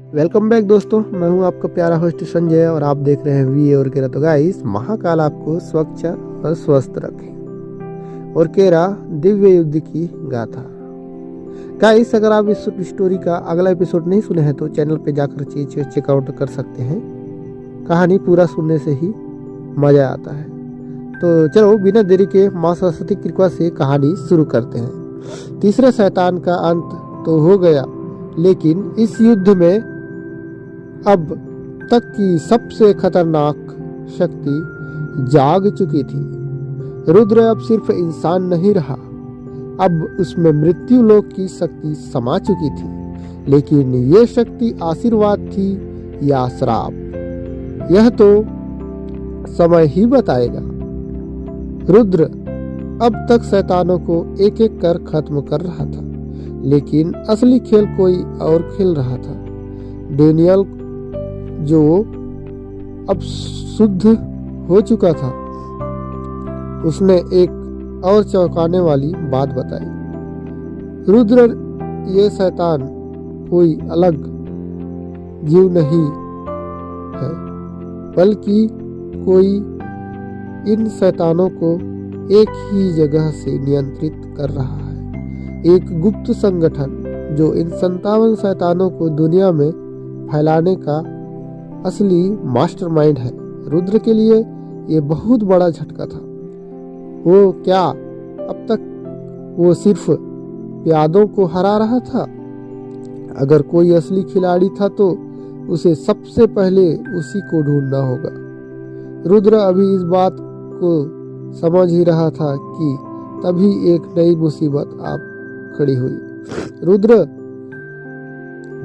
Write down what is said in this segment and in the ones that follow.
Welcome back दोस्तों, मैं हूं आपका प्यारा होस्ट संजय और आप देख रहे हैं वी और केरा। तो गाइस, महाकाल आपको स्वच्छ और स्वस्थ रखे। और केरा दिव्य युद्ध की गाथा। गाइस, अगर आप इस स्टोरी का अगला एपिसोड नहीं सुने हैं तो चैनल पे जाकर चेकआउट कर सकते हैं। कहानी पूरा सुनने से ही मजा आता है। तो चलो बिना देरी के माँ सरस्वती की कृपा से कहानी शुरू करते हैं। तीसरे शैतान का अंत तो हो गया, लेकिन इस युद्ध में अब तक की सबसे खतरनाक शक्ति जाग चुकी थी। रुद्र अब सिर्फ इंसान नहीं रहा, अब उसमें मृत्यु लोक की शक्ति समा चुकी थी। लेकिन ये शक्ति आशीर्वाद थी या श्राप, यह तो समय ही बताएगा। रुद्र अब तक शैतानों को एक एक कर खत्म कर रहा था, लेकिन असली खेल कोई और खेल रहा था। डेनियल, जो अब शुद्ध हो चुका था, उसने एक और चौंकाने वाली बात बताई। रुद्र, ये शैतान कोई अलग जीव नहीं है, बल्कि कोई इन शैतानों को एक ही जगह से नियंत्रित कर रहा है। एक गुप्त संगठन जो इन 57 शैतानों को दुनिया में फैलाने का असली मास्टरमाइंड है। रुद्र के लिए ये बहुत बड़ा झटका था। वो क्या अब तक वो सिर्फ प्यादों को हरा रहा था? अगर कोई असली खिलाड़ी था तो उसे सबसे पहले उसी को ढूंढना होगा। रुद्र अभी इस बात को समझ ही रहा था कि तभी एक नई मुसीबत आप खड़ी हुई। रुद्र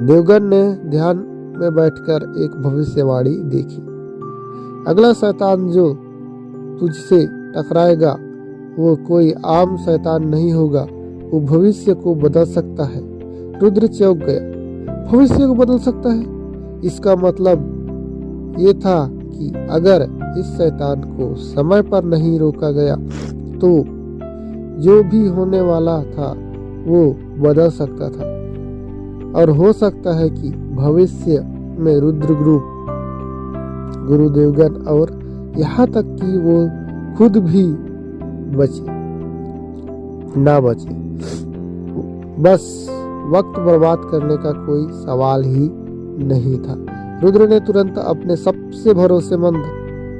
देवगन ने ध्यान में बैठकर एक भविष्यवाणी देखी। अगला शैतान जो तुझसे टकराएगा वो कोई आम शैतान नहीं होगा, वो भविष्य को बदल सकता है। रुद्र चौंक गया। भविष्य को बदल सकता है? इसका मतलब ये था कि अगर इस शैतान को समय पर नहीं रोका गया तो जो भी होने वाला था वो बदल सकता था। और हो सकता है कि भविष्य में रुद्र ग्रुप, गुरु देवगन और यहाँ तक कि वो खुद भी ना बचे। बस वक्त बर्बाद करने का कोई सवाल ही नहीं था। रुद्र ने तुरंत अपने सबसे भरोसेमंद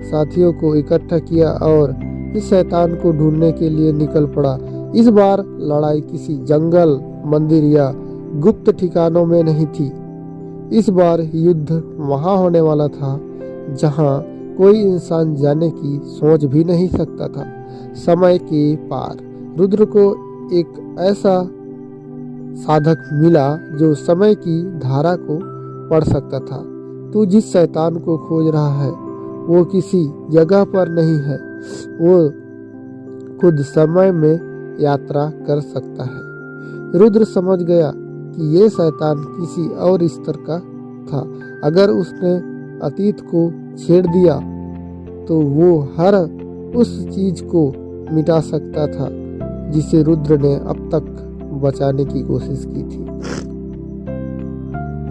साथियों को इकट्ठा किया और इस शैतान को ढूंढने के लिए निकल पड़ा। इस बार लड़ाई किसी जंगल, मंदिर या गुप्त ठिकानों में नहीं थी। इस बार युद्ध वहां होने वाला था जहां कोई इंसान जाने की सोच भी नहीं सकता था। समय के पार रुद्र को एक ऐसा साधक मिला जो समय की धारा को पढ़ सकता था। तू जिस शैतान को खोज रहा है वो किसी जगह पर नहीं है, वो खुद समय में यात्रा कर सकता है। रुद्र समझ गया कि ये शैतान किसी और स्तर का था। अगर उसने अतीत को छेड़ दिया तो वो हर उस चीज को मिटा सकता था जिसे रुद्र ने अब तक बचाने की कोशिश की थी।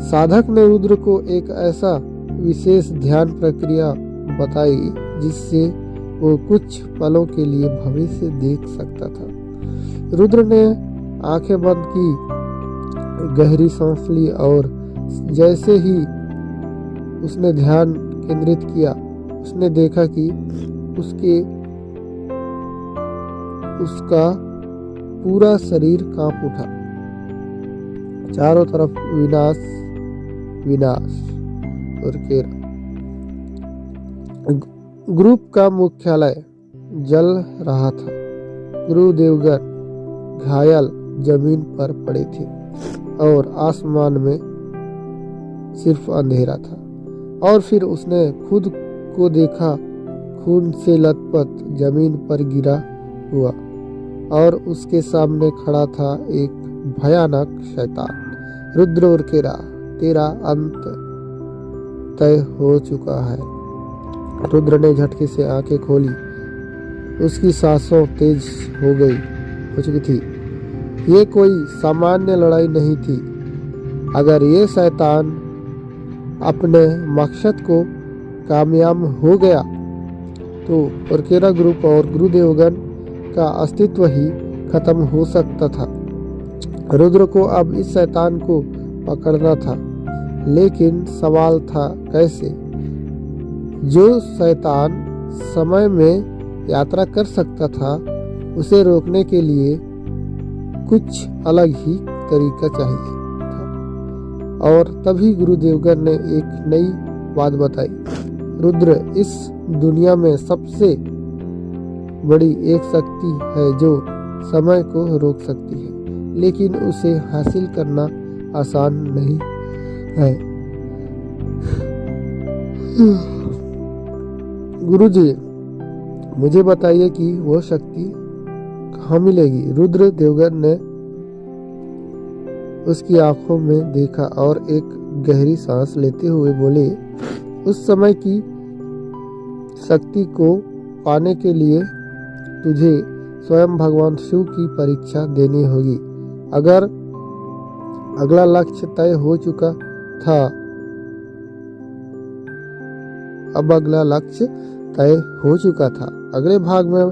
साधक ने रुद्र को एक ऐसा विशेष ध्यान प्रक्रिया बताई जिससे वो कुछ पलों के लिए भविष्य देख सकता था। रुद्र ने आंखें बंद की, गहरी सांस ली और जैसे ही उसने ध्यान केंद्रित किया, उसने देखा कि उसका पूरा शरीर कांप उठा। चारों तरफ विनाश और केरा। ग्रुप का मुख्यालय जल रहा था। गुरु देवगन घायल जमीन पर पड़े थे और आसमान में सिर्फ अंधेरा था। और फिर उसने खुद को देखा, खून से लथपथ जमीन पर गिरा हुआ, और उसके सामने खड़ा था एक भयानक शैतान। रुद्र और केरा, तेरा अंत तय हो चुका है। रुद्र ने झटके से आंखें खोली। उसकी सांसों तेज हो चुकी थी। ये कोई सामान्य लड़ाई नहीं थी। अगर ये शैतान अपने मकसद को कामयाब हो गया तो ओरकेरा ग्रुप और गुरुदेवगन का अस्तित्व ही खत्म हो सकता था। रुद्र को अब इस शैतान को पकड़ना था, लेकिन सवाल था कैसे। जो शैतान समय में यात्रा कर सकता था, उसे रोकने के लिए कुछ अलग ही तरीका चाहिए था। और तभी गुरुदेवगन ने एक नई बात बताई। रुद्र इस दुनिया में सबसे बड़ी एक शक्ति है जो समय को रोक सकती है, लेकिन उसे हासिल करना आसान नहीं है। गुरुजी, मुझे बताइए कि वो शक्ति कहाँ मिलेगी। रुद्र देवगन ने उसकी आंखों में देखा और एक गहरी सांस लेते हुए बोले, उस समय की शक्ति को पाने के लिए तुझे स्वयं भगवान शिव की परीक्षा देनी होगी। अगर अगला लक्ष्य तय हो चुका था, अब अगला लक्ष्य तय हो चुका था। अगले भाग में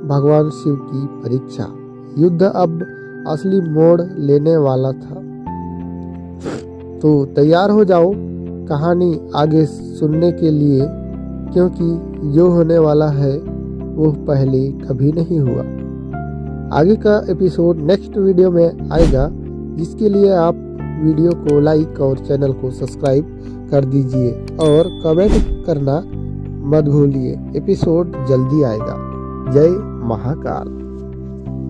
भगवान शिव की परीक्षा, युद्ध अब असली मोड़ लेने वाला था। तो तैयार हो जाओ कहानी आगे सुनने के लिए, क्योंकि जो होने वाला है वो पहले कभी नहीं हुआ। आगे का एपिसोड नेक्स्ट वीडियो में आएगा, जिसके लिए आप वीडियो को लाइक और चैनल को सब्सक्राइब कर दीजिए और कमेंट करना मत भूलिए। एपिसोड जल्दी आएगा। जय महाकाल।